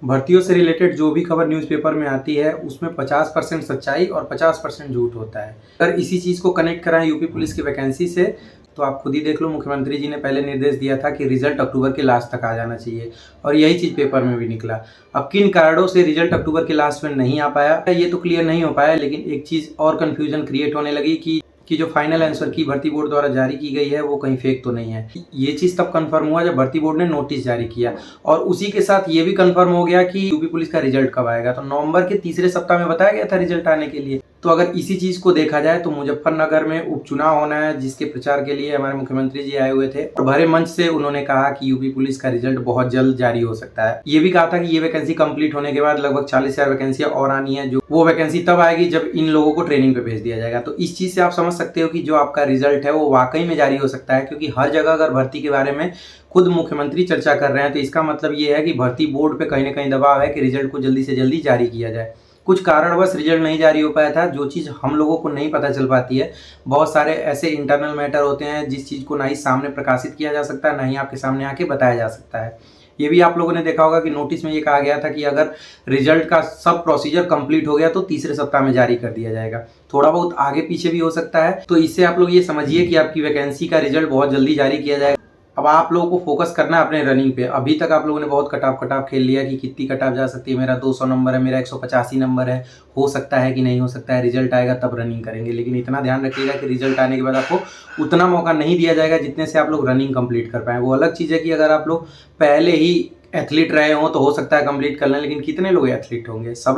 भर्तियों से रिलेटेड जो भी खबर न्यूज़पेपर में आती है उसमें 50% सच्चाई और 50% झूठ होता है। अगर इसी चीज़ को कनेक्ट कराएं यूपी पुलिस की वैकेंसी से तो आप खुद ही देख लो, मुख्यमंत्री जी ने पहले निर्देश दिया था कि रिजल्ट अक्टूबर के लास्ट तक आ जाना चाहिए और यही चीज़ पेपर में भी निकला। अब किन कारणों से रिजल्ट अक्टूबर के लास्ट में नहीं आ पाया ये तो क्लियर नहीं हो पाया, लेकिन एक चीज़ और कन्फ्यूजन क्रिएट होने लगी कि जो फाइनल आंसर की भर्ती बोर्ड द्वारा जारी की गई है वो कहीं फेक तो नहीं है। ये चीज़ तब कंफर्म हुआ जब भर्ती बोर्ड ने नोटिस जारी किया और उसी के साथ ये भी कंफर्म हो गया कि यूपी पुलिस का रिजल्ट कब आएगा। तो नवंबर के तीसरे सप्ताह में बताया गया था रिजल्ट आने के लिए। तो अगर इसी चीज़ को देखा जाए तो मुजफ्फरनगर में उपचुनाव होना है, जिसके प्रचार के लिए हमारे मुख्यमंत्री जी आए हुए थे और भरे मंच से उन्होंने कहा कि यूपी पुलिस का रिजल्ट बहुत जल्द जारी हो सकता है। ये भी कहा था कि ये वैकेंसी कंप्लीट होने के बाद लगभग 40,000 वैकेंसियां और आनी है, जो वो वैकेंसी तब आएगी जब इन लोगों को ट्रेनिंग पे भेज दिया जाएगा। तो इस चीज़ से आप समझ सकते हो कि जो आपका रिजल्ट है वो वाकई में जारी हो सकता है, क्योंकि हर जगह अगर भर्ती के बारे में खुद मुख्यमंत्री चर्चा कर रहे हैं तो इसका मतलब ये है कि भर्ती बोर्ड पे कहीं ना कहीं दबाव है कि रिजल्ट को जल्दी से जल्दी जारी किया जाए। कुछ कारणवश रिजल्ट नहीं जारी हो पाया था, जो चीज़ हम लोगों को नहीं पता चल पाती है। बहुत सारे ऐसे इंटरनल मैटर होते हैं जिस चीज़ को ना ही सामने प्रकाशित किया जा सकता है, ना ही आपके सामने आके बताया जा सकता है। ये भी आप लोगों ने देखा होगा कि नोटिस में ये कहा गया था कि अगर रिजल्ट का सब प्रोसीजर कंप्लीट हो गया तो तीसरे सप्ताह में जारी कर दिया जाएगा। थोड़ा बहुत आगे पीछे भी हो सकता है। तो इससे आप लोग ये समझिए कि आपकी वैकेंसी का रिजल्ट बहुत जल्दी जारी किया जाएगा। अब आप लोगों को फोकस करना है अपने रनिंग पे। अभी तक आप लोगों ने बहुत कटाव खेल लिया कि कितनी कटाव जा सकती है, मेरा 200 नंबर है, मेरा 185 नंबर है, हो सकता है कि नहीं हो सकता है, रिजल्ट आएगा तब रनिंग करेंगे। लेकिन इतना ध्यान रखिएगा कि रिजल्ट आने के बाद आपको उतना मौका नहीं दिया जाएगा जितने से आप लोग रनिंग कंप्लीट कर पाएँ। वो अलग चीज़ है कि अगर आप लोग पहले ही एथलीट रहे हों तो हो सकता है कंप्लीट कर लें, लेकिन कितने लोग एथलीट होंगे? सब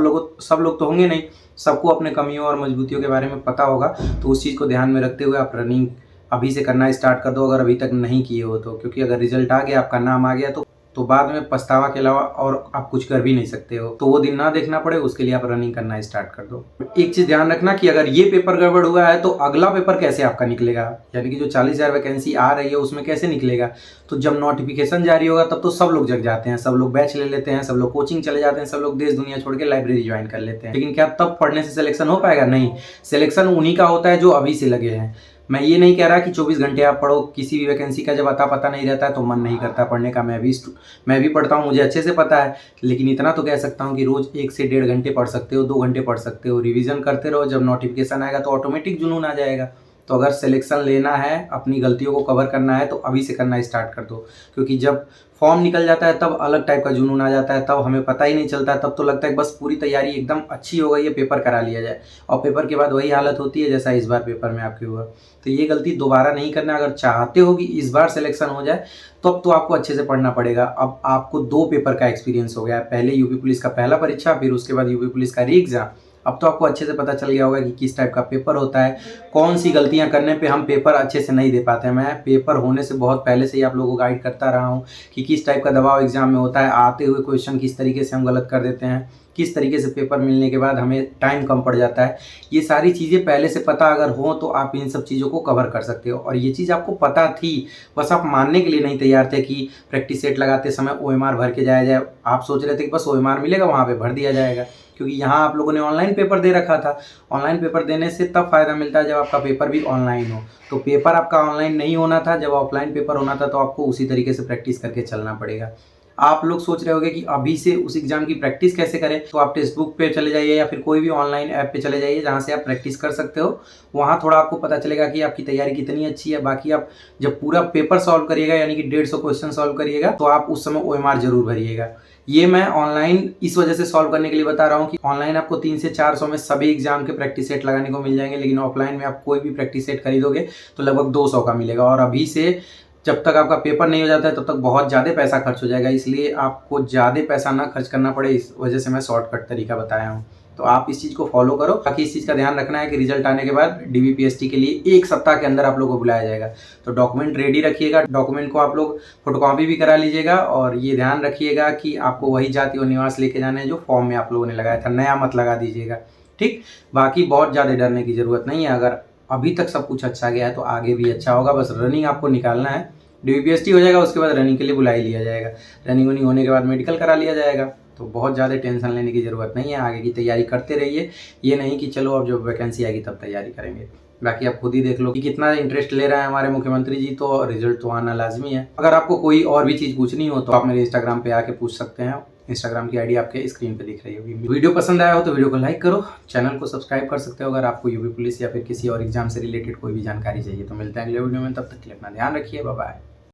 लोग तो होंगे नहीं। सबको अपने कमियों और मजबूतियों के बारे में पता होगा। तो उस चीज़ को ध्यान में रखते हुए आप रनिंग अभी से करना स्टार्ट कर दो, अगर अभी तक नहीं किए हो तो। क्योंकि अगर रिजल्ट आ गया, आपका नाम आ गया तो बाद में पछतावा के अलावा और आप कुछ कर भी नहीं सकते हो। तो वो दिन ना देखना पड़े, उसके लिए आप रनिंग करना स्टार्ट कर दो। एक चीज़ ध्यान रखना कि अगर ये पेपर गड़बड़ हुआ है तो अगला पेपर कैसे आपका निकलेगा, यानी कि जो 40,000 वैकेंसी आ रही है उसमें कैसे निकलेगा। तो जब नोटिफिकेशन जारी होगा तब तो सब लोग जग जाते हैं, सब लोग बैच ले लेते हैं, सब लोग कोचिंग चले जाते हैं, सब लोग देश दुनिया छोड़ के लाइब्रेरी ज्वाइन कर लेते हैं। लेकिन क्या तब पढ़ने से सिलेक्शन हो पाएगा? नहीं। सिलेक्शन उन्हीं का होता है जो अभी से लगे हैं। मैं ये नहीं कह रहा कि 24 घंटे आप पढ़ो। किसी भी वैकेंसी का जब अता पता नहीं रहता है तो मन नहीं करता पढ़ने का। मैं भी पढ़ता हूँ, मुझे अच्छे से पता है। लेकिन इतना तो कह सकता हूँ कि रोज़ 1 से 1.5 घंटे पढ़ सकते हो, 2 घंटे पढ़ सकते हो। रिवीजन करते रहो, जब नोटिफिकेशन आएगा तो ऑटोमेटिक जुनून आ जाएगा। तो अगर सिलेक्शन लेना है, अपनी गलतियों को कवर करना है तो अभी से करना स्टार्ट कर दो। क्योंकि जब फॉर्म निकल जाता है तब अलग टाइप का जुनून आ जाता है, तब हमें पता ही नहीं चलता है। तब तो लगता है बस पूरी तैयारी एकदम अच्छी हो गई है, पेपर करा लिया जाए। और पेपर के बाद वही हालत होती है जैसा इस बार पेपर में आपके हुआ। तो ये गलती दोबारा नहीं करना। अगर चाहते हो कि इस बार सिलेक्शन हो जाए तो आपको अच्छे से पढ़ना पड़ेगा। अब आपको 2 पेपर का एक्सपीरियंस हो गया है, पहले यूपी पुलिस का पहला परीक्षा, फिर उसके बाद यूपी पुलिस का री एग्जाम। अब तो आपको अच्छे से पता चल गया होगा कि किस टाइप का पेपर होता है, कौन सी गलतियां करने पे हम पेपर अच्छे से नहीं दे पाते हैं। मैं पेपर होने से बहुत पहले से ही आप लोगों को गाइड करता रहा हूं कि किस टाइप का दबाव एग्जाम में होता है, आते हुए क्वेश्चन किस तरीके से हम गलत कर देते हैं, किस तरीके से पेपर मिलने के बाद हमें टाइम कम पड़ जाता है। ये सारी चीज़ें पहले से पता अगर हो तो आप इन सब चीज़ों को कवर कर सकते हो। और ये चीज़ आपको पता थी, बस आप मानने के लिए नहीं तैयार थे कि प्रैक्टिस सेट लगाते समय ओएमआर भर के जाया जाए। आप सोच रहे थे कि बस ओएमआर मिलेगा वहाँ पे भर दिया जाएगा, क्योंकि यहाँ आप लोगों ने ऑनलाइन पेपर दे रखा था। ऑनलाइन पेपर देने से तब फ़ायदा मिलता है जब आपका पेपर भी ऑनलाइन हो। तो पेपर आपका ऑनलाइन नहीं होना था, जब ऑफलाइन पेपर होना था तो आपको उसी तरीके से प्रैक्टिस करके चलना पड़ेगा। आप लोग सोच रहे होंगे कि अभी से उस एग्जाम की प्रैक्टिस कैसे करें, तो आप टेक्स्ट बुक पे चले जाइए या फिर कोई भी ऑनलाइन ऐप पे चले जाइए जहाँ से आप प्रैक्टिस कर सकते हो। वहाँ थोड़ा आपको पता चलेगा कि आपकी तैयारी कितनी अच्छी है। बाकी आप जब पूरा पेपर सॉल्व करिएगा, यानी कि 150 क्वेश्चन सॉल्व करिएगा, तो आप उस समय ओएमआर जरूर भरिएगा। ये मैं ऑनलाइन इस वजह से सॉल्व करने के लिए बता रहा हूँ कि ऑनलाइन आपको 300 से 400 में सभी एग्जाम के प्रैक्टिस सेट लगाने को मिल जाएंगे, लेकिन ऑफलाइन में आप कोई भी प्रैक्टिस सेट खरीदोगे तो लगभग 200 का मिलेगा। और अभी से जब तक आपका पेपर नहीं हो जाता है तब तक बहुत ज़्यादा पैसा खर्च हो जाएगा, इसलिए आपको ज़्यादा पैसा ना खर्च करना पड़े, इस वजह से मैं शॉर्टकट तरीका बताया हूँ। तो आप इस चीज़ को फॉलो करो। बाकी इस चीज़ का ध्यान रखना है कि रिजल्ट आने के बाद डीबीपीएसटी के लिए 1 सप्ताह के अंदर आप लोगों को बुलाया जाएगा। तो डॉक्यूमेंट रेडी रखिएगा, डॉक्यूमेंट को आप लोग फोटोकॉपी भी करा लीजिएगा। और ये ध्यान रखिएगा कि आपको वही जाति और निवास लेके जाना है जो फॉर्म में आप लोगों ने लगाया था, नया मत लगा दीजिएगा। ठीक, बाकी बहुत ज़्यादा डरने की ज़रूरत नहीं है। अगर अभी तक सब कुछ अच्छा गया है तो आगे भी अच्छा होगा। बस रनिंग आपको निकालना है, डीबीपीएसटी हो जाएगा, उसके बाद रनिंग के लिए बुला ही लिया जाएगा। रनिंग वनिंग होने के बाद मेडिकल करा लिया जाएगा। तो बहुत ज़्यादा टेंशन लेने की ज़रूरत नहीं है, आगे की तैयारी करते रहिए। ये नहीं कि चलो अब जब वैकेंसी आएगी तब तैयारी करेंगे। बाकी आप खुद ही देख लो कि कितना इंटरेस्ट ले रहे हैं हमारे मुख्यमंत्री जी, तो रिजल्ट तो आना लाजमी है। अगर आपको कोई और भी चीज़ पूछनी हो तो आप मेरे इंस्टाग्राम पे आके पूछ सकते हैं। इंस्टाग्राम की आईडी आपके स्क्रीन पे दिख रही होगी। वीडियो पसंद आया हो तो वीडियो को लाइक करो, चैनल को सब्सक्राइब कर सकते हो अगर आपको यूपी पुलिस या फिर किसी और एग्जाम से रिलेटेड कोई भी जानकारी चाहिए। तो मिलते हैं अगले वीडियो में, तब तक के लिए अपना ध्यान रखिए, बाय बाय।